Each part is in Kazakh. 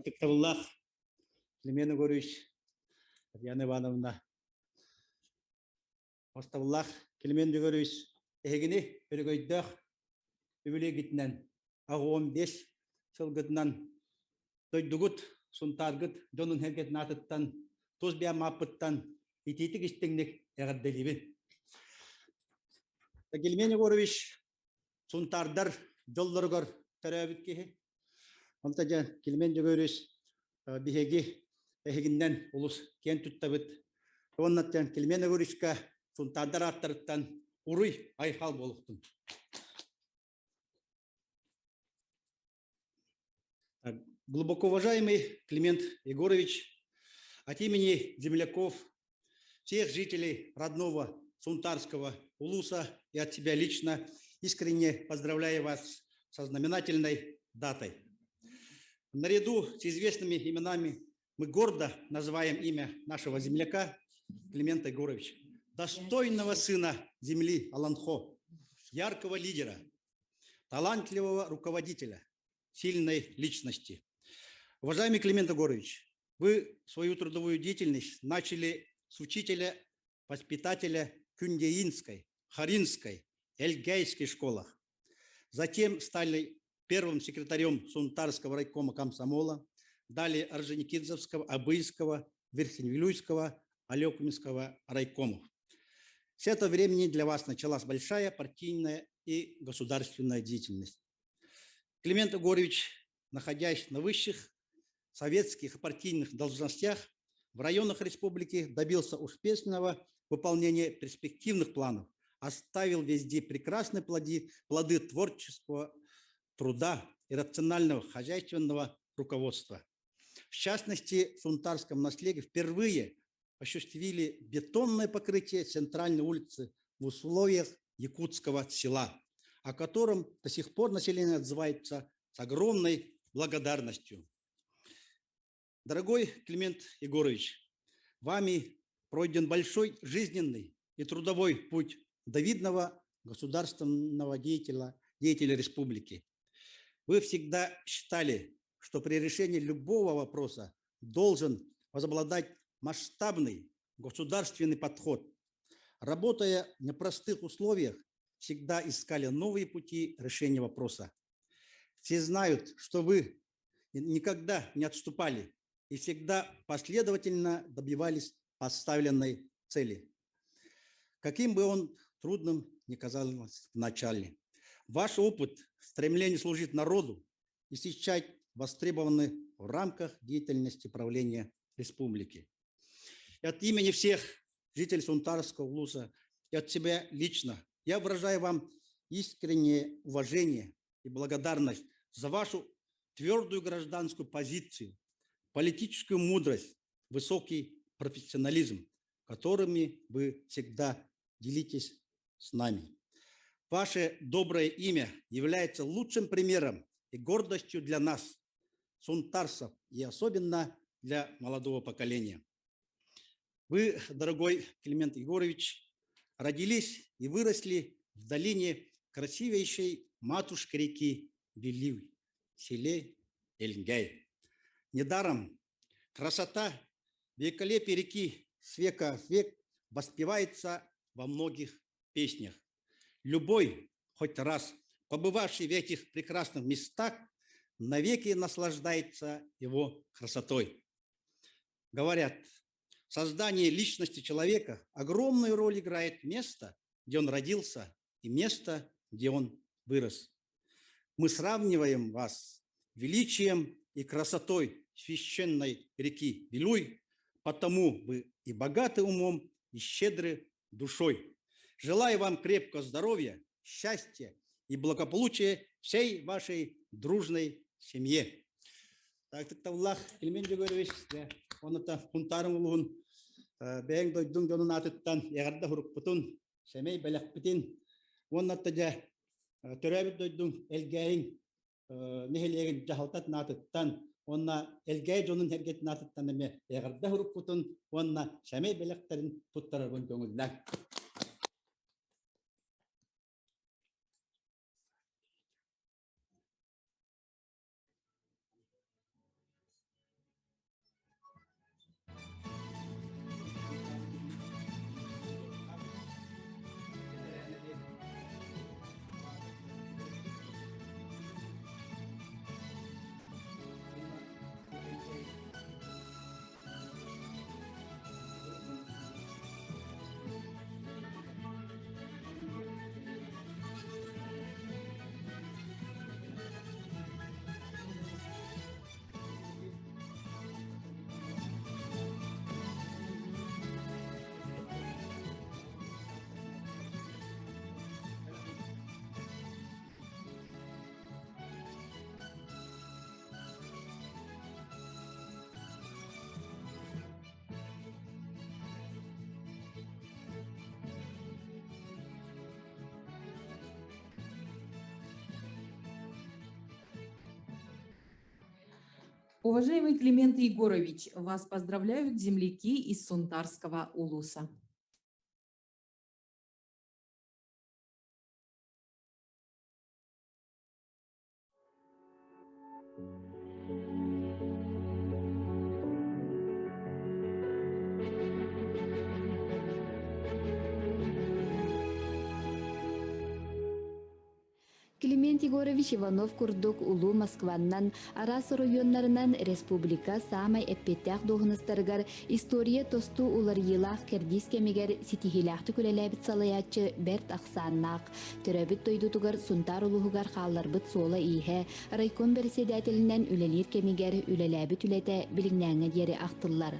Атыктабыллах, Климена Горюч, Татьяна Ивановна. Остабыллах, Климен Горюч, Эгени, Перегойдах, Юбилегитнен, Агуом Беш, Шелгатнан, Тойдугут, Сунтаргат, Донун Хергет Нататтан, Тузбия Маппаттан, и Титик Истигник, Эгадделивин. Климен Горюч, Сунтардар, Долларгар, Тарабитки. Он тогда Климен Горюч, Бихеги, Эгиннен, Улус, Кентуттабит. Он на тем Климен Горючка, Сунтардар Аттартан, Уруй, Айхал Болохтун. Глубоко уважаемый Климент Егорович, от имени земляков, всех жителей родного Сунтарского Улуса и от себя лично искренне поздравляю вас со знаменательной датой. Наряду с известными именами мы гордо называем имя нашего земляка Климента Егоровича, достойного сына земли Аланхо, яркого лидера, талантливого руководителя, сильной личности. Уважаемый Климент Егорович, вы свою трудовую деятельность начали с учителя, воспитателя Кюндеинской, Харинской, Эльгейской школах. Затем стали первым секретарем Сунтарского райкома комсомола, далее Орджоникидзевского, Абыйского, Верхневилюйского, Алекумского райкомов. С этого времени для вас началась большая партийная и государственная деятельность. Климент Егорович, находясь на высших советских и партийных должностях в районах республики, добился успешного выполнения перспективных планов, оставил везде прекрасные плоды творческого труда и рационального хозяйственного руководства. В частности, в Сунтарском наследии впервые осуществили бетонное покрытие центральной улицы в условиях якутского села, о котором до сих пор население отзывается с огромной благодарностью. Дорогой Климент Егорович, вами пройден большой жизненный и трудовой путь до видного государственного деятеля республики. Вы всегда считали, что при решении любого вопроса должен возобладать масштабный государственный подход. Работая в непростых условиях, всегда искали новые пути решения вопроса. Все знают, что вы никогда не отступали и всегда последовательно добивались поставленной цели, каким бы он трудным ни казался в начале. Ваш опыт, стремление служить народу и сейчас востребованы в рамках деятельности правления республики. И от имени всех жителей Сунтарского улуса и от себя лично я выражаю вам искреннее уважение и благодарность за вашу твердую гражданскую позицию, политическую мудрость, высокий профессионализм, которыми вы всегда делитесь с нами. Ваше доброе имя является лучшим примером и гордостью для нас, сунтарцев, и особенно для молодого поколения. Вы, дорогой Климент Егорович, родились и выросли в долине красивейшей матушки реки Беливы, в селе Эльгай. Недаром красота, великолепие реки с века в век воспевается во многих песнях. Любой, хоть раз побывавший в этих прекрасных местах, навеки наслаждается его красотой. Говорят, в создании личности человека огромную роль играет место, где он родился, и место, где он вырос. Мы сравниваем вас величием и красотой священной реки Белуй, потому вы и богаты умом, и щедры душой. Желаю вам крепкого здоровья, счастья и благополучия всей вашей дружной семье. Так, Аллах, Климент Егорович, он это Сунтарым улун, бәйін дойдың донын атыттан, яғарда хұрық бұтын, сәмей бәләқ бітін, он это төрәбіт дойдың әлгәйін, нехелеген жағалтат натыттан, онна әлгәй жонын әргет натыттан әме, яғарда хұрық бұтын, онна сәмей бәләқтәрін тұттарар бұн дөңілдән. Уважаемый Климент Егорович, вас поздравляют земляки из Сунтарского улуса. Климент Егорович Иванов курдук улу Москваннан, Арас районнарынан республика самай эппеттях доғыныстарыгар история тосту улар елах кердис кемигер ситихилахты күлеләбіт салаячы бәрт ақсаннақ. Төрәбіт дойдутугар сунтар улуғығар қалларбыт сола иһе, райком берседәтелінен үлелер кемигер үлеләбіт үләті білігнәңі дері ақтылар.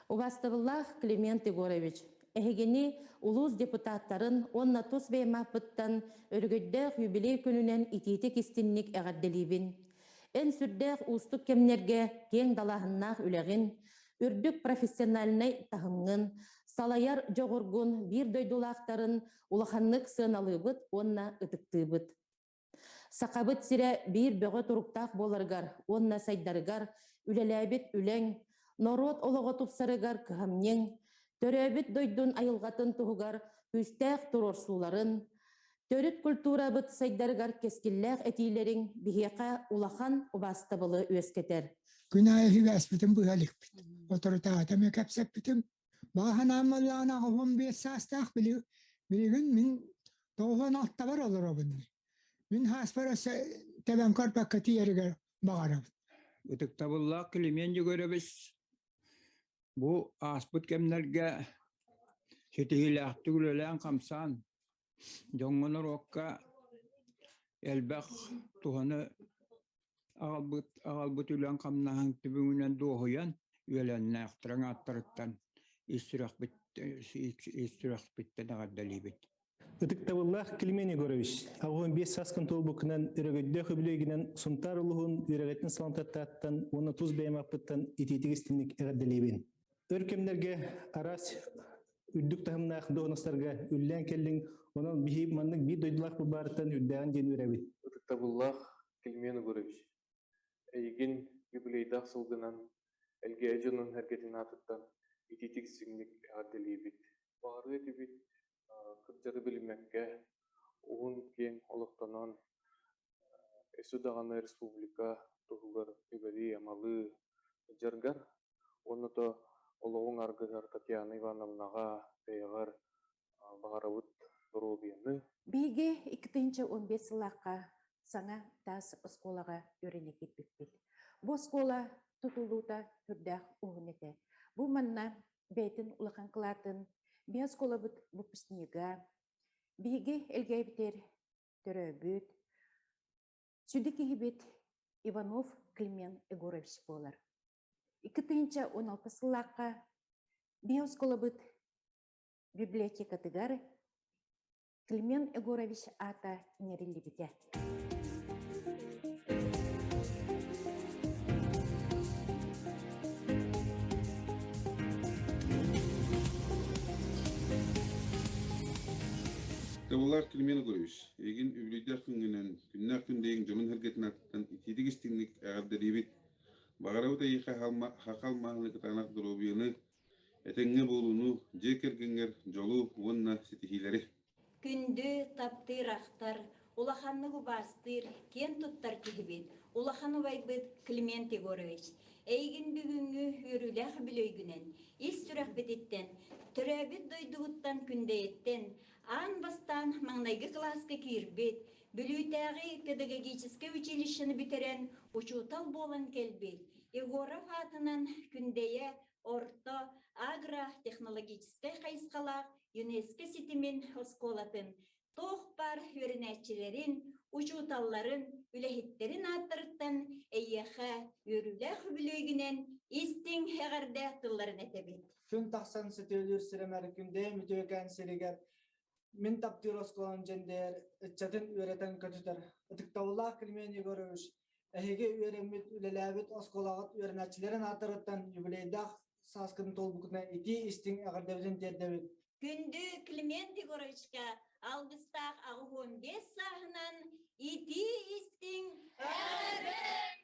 Уважаемый Климент Егорович, Эгени улус депутаттарын онна тус беймапыттан өргөддәк юбилей күнүнен ититик истинник әгәдделибин. Эн сүрдәк устук кемнерге кең далаһыннах үләгин, үрдүк профессиональный тахымгын, салаяр жогоргун бир дойдулақтарын улаханнык сыналыбыт онна ытыктыбыт. Сақабыт сире бир бөгө туруктак боларгар, онна сайдарыгар, үлеләбит үләң, Народ олығы тупсарыгар кыхамнең, төрөбіт дойдун айылғатын туғығар үстәқ турорсуларын, төріт культура бұт сайдарыгар кескілләқ әтейлерін бігеқа улахан убастабылы өскетер. Күнайы хивәспітім бұғалық біт. Отырыта атамы кәпсәп бітім. Бағанам олағына 15 састақ білігін мен 96 бар олар обынды. Мен хаспарасы тәбәмкар пәккәті ерігер бағарабын. Үтіктабыллақ Климент Егорович bu aspıt kemlerge setihilahti gülelen kamsan jongonor okka elbaq tuhanı ağalbıt ülen kamnahan tübüngünen doğuyan üelen naqtıran attırıttan istirahat bitti nağaddalibit. Үтіктабыллах Климент Егорович, ағуын 5 саскын толбукынан үрігідді хүбілегінен сұнтар ұлығын үрігетін салантаттан, оны тұз бәймаппыттан итетігістінік әғадделейбін. Өркемдерге арас үрдік тағымнақ доғыныстарға үллән келдің, оның бейіп манның бір дойдылақ бұл барыттан үрдәғін ден өрәбін. Үтіктабыллах Климент Егорович, әйген юбилейдақ сылғынан, әлге әжінің әргетін атыттан итетігістінік әғадделейбін. Бары әдебет кырдары билимекке уун кең олоқтонон эсу даганы республика тугугар үбери амалы жаргар онуто олоғың аргыгар Татьяна Ивановнага бейгар багарабыт дорубияны. Биге 2-15 сылаққа саңа тас осколаға өріне кетпекпет. Бұл скола тұтылуыта түрдәқ оғын ете. Бұл манна бәйтін ұлақан қылатын бия скола бұпыснега, биге әлгәйбітер түрөбіт, сүдікі хибет Иванов Климент Егорович болар. 2-16 сылаққа бия скола бұт библиотека тыгар Климент Егорович ата нерелі біте. Табылар Климент Егорович, егін үблейдер күнгінен, күннәр күндейін жомын әргетін аттан итедік істіңлік әғардарибет, бағарауыда еқа хақал мағылық танақ дұрубияны, әтәңге болуыну, жекергенгер жолу онна сетихилері. Күнді таптыр ақтар, улаханны бастыр, кен тұттар кехбет, улаханы байбыт Климент Егорович. Әйгін бүгінгі өріләқ білөйгінен, ес-түрәқ бететтен, түрәбет дойдығыттан күндейеттен, ан бастан маңнайғы класқа кирбет, бүлүйтәғі педагогическе училищені бітерен учутал болан келбет. Егоров атынан күндейе орто агро-технологическай қайысқалақ ЮНЕСКО сетімен осколатын, тоқ бар өрінәтчілерін, учуталларын, үләхеттерін аттырыттан әйеға өріләқ білігінен істің әғарда тылларын әтебет. Күн тақсан сүтелер сірімәркімде мүтөген сірігер мен таптыр осколан жендер үтчатын өретен көтітер. Үтіктауыллақ Климент Егорович, әйеге өремет үлеләбет осколағыт өрінәтчілерін аттырыттан юбилейдақ саскын толбукына ити істің әғардабетін тердебет. Күнді Климент Егоровичка алғыстақ ағы 15 сағынан ити істің әғарбет